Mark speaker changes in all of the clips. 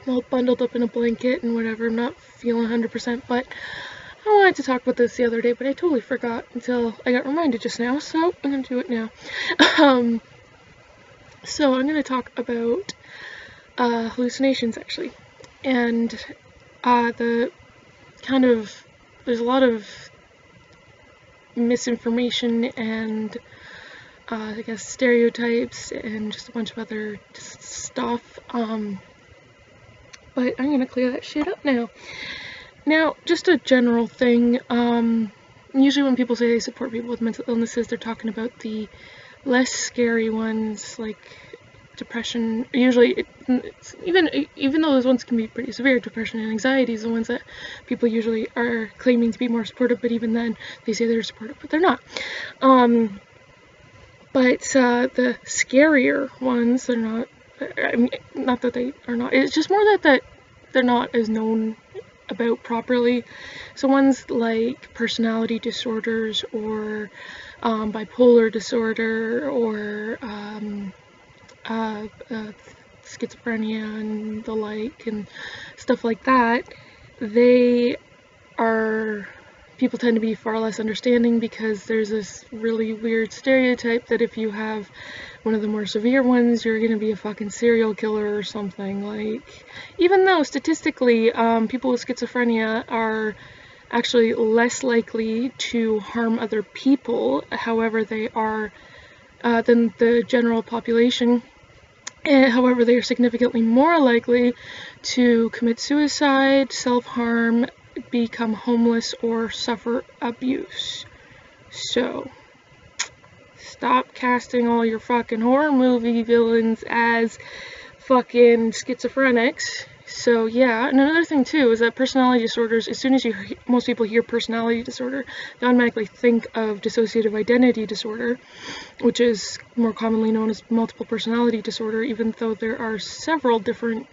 Speaker 1: all bundled up in a blanket and whatever. I'm not feeling 100%, but I wanted to talk about this the other day, but I totally forgot until I got reminded just now, so I'm going to do it now. So I'm going to talk about hallucinations, actually, and there's a lot of misinformation and I guess stereotypes and just a bunch of other stuff, but I'm going to clear that shit up now. Now, just a general thing, usually when people say they support people with mental illnesses, they're talking about the less scary ones, like depression. Usually, even though those ones can be pretty severe, depression and anxiety is the ones that people usually are claiming to be more supportive, but even then, they say they're supportive, but they're not. But the scarier ones, they're not, I mean, not that they are not, it's just more that they're not as known about properly. So ones like personality disorders or bipolar disorder or schizophrenia and the like and stuff like that, people tend to be far less understanding because there's this really weird stereotype that if you have one of the more severe ones, you're gonna be a fucking serial killer or something. Like, even though statistically, people with schizophrenia are actually less likely to harm other people, however they are, than the general population. And, however, they are significantly more likely to commit suicide, self-harm, become homeless, or suffer abuse. So, stop casting all your fucking horror movie villains as fucking schizophrenics. So yeah, and another thing too is that personality disorders, as soon as most people hear personality disorder, they automatically think of dissociative identity disorder, which is more commonly known as multiple personality disorder, even though there are several different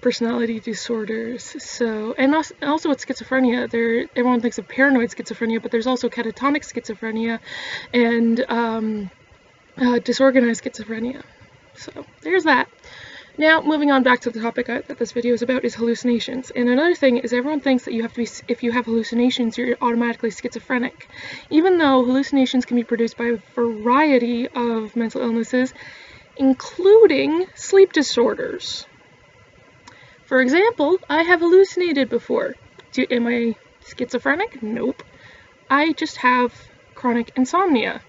Speaker 1: personality disorders. So, and also with schizophrenia, everyone thinks of paranoid schizophrenia, but there's also catatonic schizophrenia and disorganized schizophrenia. So there's that. Now, moving on back to the topic that this video is about, is hallucinations. And another thing is everyone thinks that if you have hallucinations, you're automatically schizophrenic. Even though hallucinations can be produced by a variety of mental illnesses, including sleep disorders. For example, I have hallucinated before. Am I schizophrenic? Nope. I just have chronic insomnia.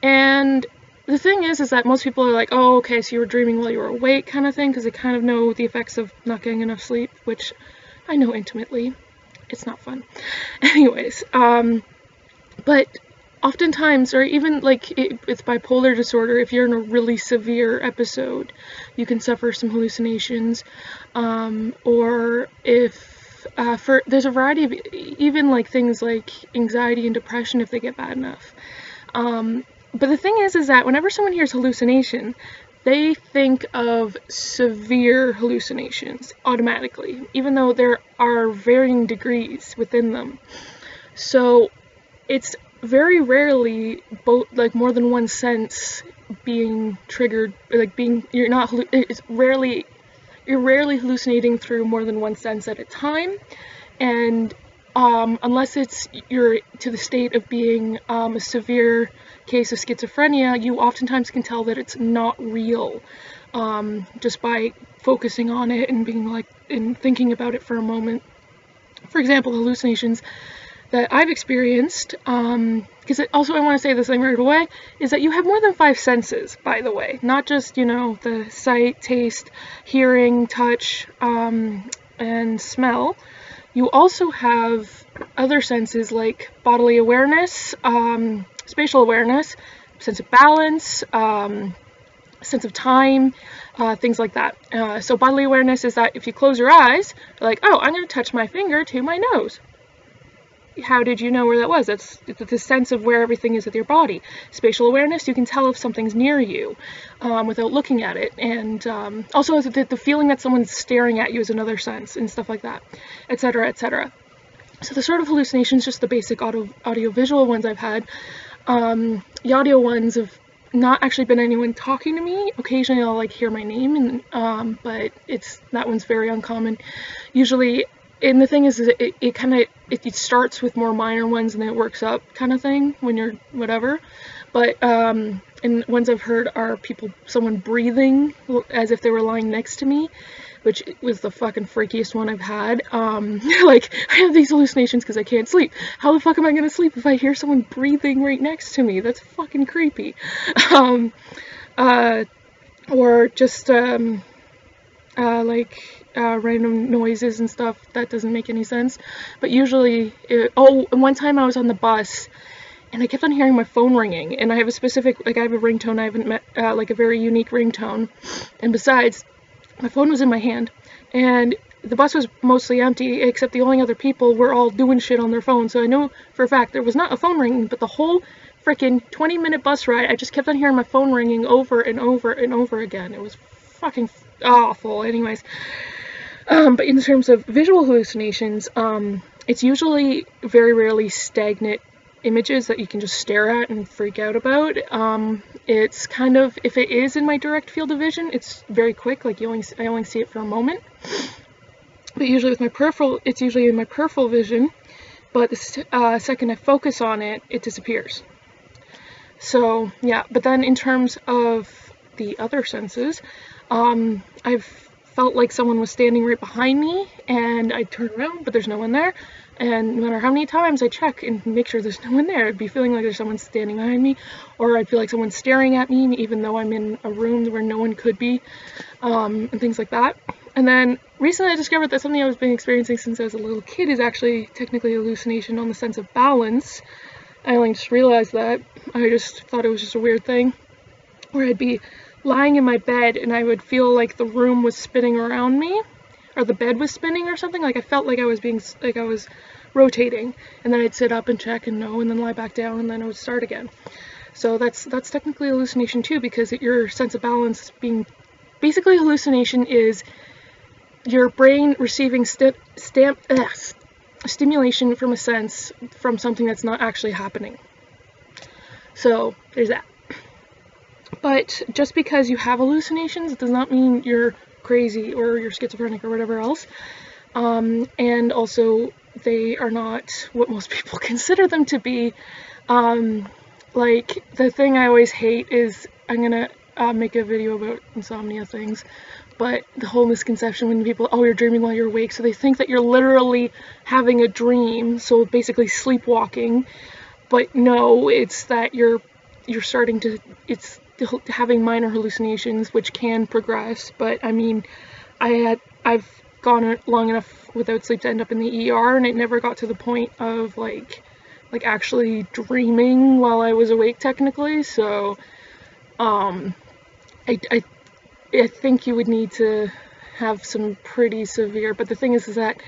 Speaker 1: And the thing is that most people are like, oh, okay, so you were dreaming while you were awake kind of thing, because they kind of know the effects of not getting enough sleep, which I know intimately. It's not fun. Anyways, but oftentimes, or even like it's bipolar disorder, if you're in a really severe episode, you can suffer some hallucinations, or if there's a variety of even like things like anxiety and depression if they get bad enough. But the thing is that whenever someone hears hallucination, they think of severe hallucinations automatically, even though there are varying degrees within them. So it's very rarely more than one sense being triggered, you're rarely hallucinating through more than one sense at a time, and unless you're to the state of being a severe case of schizophrenia, you oftentimes can tell that it's not real, just by focusing on it and thinking about it for a moment. For example, hallucinations that I've experienced, because also I want to say this thing right away, is that you have more than 5 senses, by the way, not just, the sight, taste, hearing, touch, and smell. You also have other senses like bodily awareness, spatial awareness, sense of balance, sense of time, things like that. So bodily awareness is that if you close your eyes, you're like, oh, I'm going to touch my finger to my nose. How did you know where that was? It's the sense of where everything is with your body. Spatial awareness, you can tell if something's near you without looking at it. And also the feeling that someone's staring at you is another sense, and stuff like that, etc., etc. So the sort of hallucinations, just the basic audio-visual ones I've had. The audio ones of not actually been anyone talking to me. Occasionally I'll like hear my name, and but that one's very uncommon. Usually, and the thing is it kind of it starts with more minor ones and then it works up kind of thing when you're whatever. But and ones I've heard are someone breathing as if they were lying next to me, which was the fucking freakiest one I've had. Like, I have these hallucinations because I can't sleep. How the fuck am I gonna sleep if I hear someone breathing right next to me? That's fucking creepy. Or just random noises and stuff that doesn't make any sense. But usually, one time I was on the bus and I kept on hearing my phone ringing, and I have a specific, like, I have a ringtone I haven't met, like a very unique ringtone, and besides, my phone was in my hand, and the bus was mostly empty, except the only other people were all doing shit on their phone, so I know for a fact there was not a phone ringing, but the whole frickin' 20-minute bus ride, I just kept on hearing my phone ringing over and over and over again. It was fucking awful. Anyways, but in terms of visual hallucinations, it's usually very rarely stagnant images that you can just stare at and freak out about. It's kind of, if it is in my direct field of vision, it's very quick, like I only see it for a moment. But usually with my peripheral, it's usually in my peripheral vision, but the second I focus on it, it disappears. So yeah, but then in terms of the other senses, I've felt like someone was standing right behind me, and I'd turn around, but there's no one there. And no matter how many times I check and make sure there's no one there, I'd be feeling like there's someone standing behind me, or I'd feel like someone's staring at me, even though I'm in a room where no one could be, and things like that. And then recently I discovered that something I've been experiencing since I was a little kid is actually technically a hallucination on the sense of balance. I only just realized that. I just thought it was just a weird thing, where I'd be lying in my bed and I would feel like the room was spinning around me, or the bed was spinning or something. Like I felt like I was rotating, and then I'd sit up and check and no, and then lie back down, and then it would start again. So that's technically a hallucination too, because your sense of balance being, basically hallucination is your brain receiving stimulation from a sense from something that's not actually happening. So there's that. But just because you have hallucinations does not mean you're crazy or you're schizophrenic or whatever else. And also, they are not what most people consider them to be. Like, the thing I always hate is, I'm gonna make a video about insomnia things, but the whole misconception when people, oh, you're dreaming while you're awake, so they think that you're literally having a dream, so basically sleepwalking. But no, it's that you're starting to, it's having minor hallucinations, which can progress. But I mean, I've gone long enough without sleep to end up in the ER, and it never got to the point of like actually dreaming while I was awake technically. So I think you would need to have some pretty severe, but the thing is that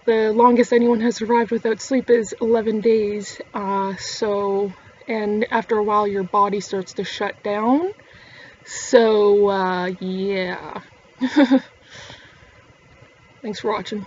Speaker 1: the longest anyone has survived without sleep is 11 days, and after a while your body starts to shut down, so yeah. Thanks for watching.